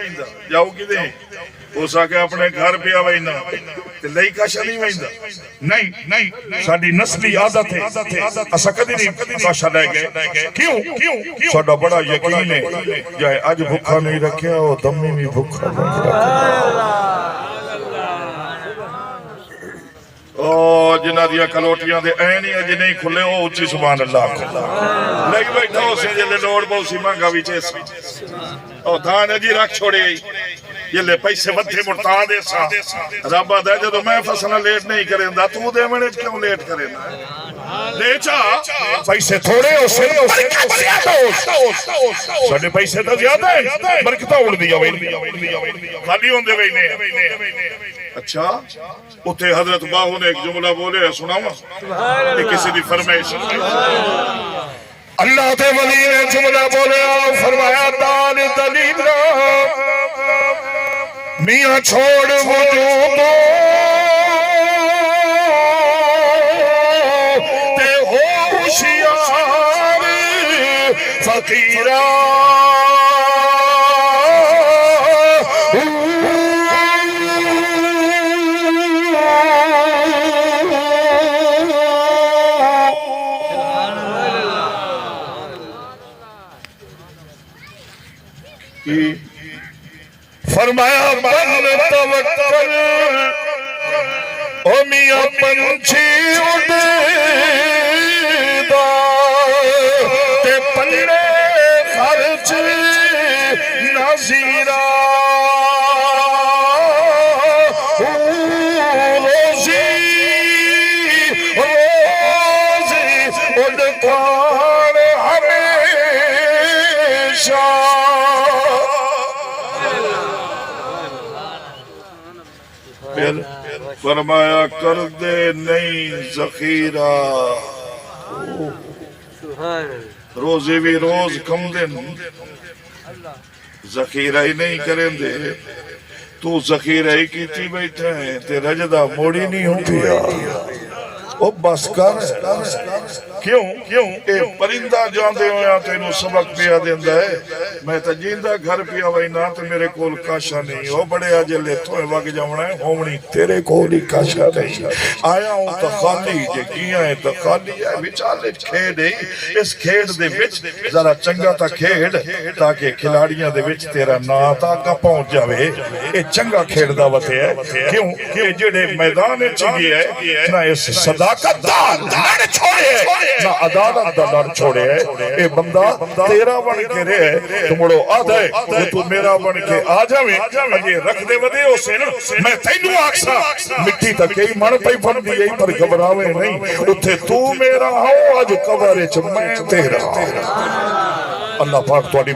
वहींदा जाओ किदे हो सके अपने घर पिया वहींदा ते लई काशा नहीं वहींदा नहीं नहीं साडी नस्ली आदत है असा कदी नहीं काशा ले गए क्यों क्यों साडा बड़ा यकीन है जाए आज भूखा नहीं रखया ओ दम्मी भी भूखा नहीं रखया ओ जिन्ना दिया कलोटियां दे ऐ नहीं अजे नहीं खुले ओ उच्ची सुभान अल्लाह लई बैठो से जे लोड़ बहुसी मंगा विच ओ धान अजी रख छोड़े ये पैसे वधे मुर्ता दे सा रब दा जदों मैं फसल लेट नहीं करेंदा तू दे मने क्यों लेट करेना दे चा पैसे थोड़े हो से साडे पैसे तो ज्यादा है बरकत उड़दी जावे खाली होंदे वेने अच्छा उथे हजरत बाहू ने एक जुमला बोले सुनावा ये किसी दी फरमाइश अल्लाह के वली ने जुमला बोले फरमाया दान दलील मियां छोड़ वजूद ते हो होशियार फकीरा फरमाया बन तवक्कल ओ मियां पंछी उड़दा ते पल्ले खर्च नज़ीरा रोज़ी उड़कान हमेशा फरमाया कर दे नहीं जखीरा रोजे भी रोज कम दिन जखीरा ही नहीं करेंदे तू जखीरा ही कीती बैठा है ते रजदा मोड़ी नहीं हो पिया ओ बस कर क्यों क्यों ए परिंदा जांदे होया तेनू सबक पिया देंदा है मैं तो जींदा घर पिया वहीना ते मेरे कोल काशा नहीं ओ बड़े अजे लेथों वग जावना है होवनी तेरे कोल ही काशा नहीं आया हूं तो खाली जे किया है तो खाली है विचाले खेड है इस खेड दे विच जरा चंगा ता खेड ताकि खिलाड़ियां दे विच तेरा नाम तक पहुंच जावे ए चंगा खेडदा वते है क्यों कि जेड़े मैदान विच गया है ना इस सदाकत दा लड़ छोड़े ना अदालत दा लड़ छोड़े है ए बंदा तेरा बन के रहे तू मुड़ो आधा है तू मेरा बन के आ जावे अजे रख दे वदे उसे ना मैं तैनू आखसा मिट्टी तक ही मन पई फड़दी है पर घबरावे नहीं उथे तू मेरा हो आज कबर विच मैं तेरा अल्लाह पाक तुहाडी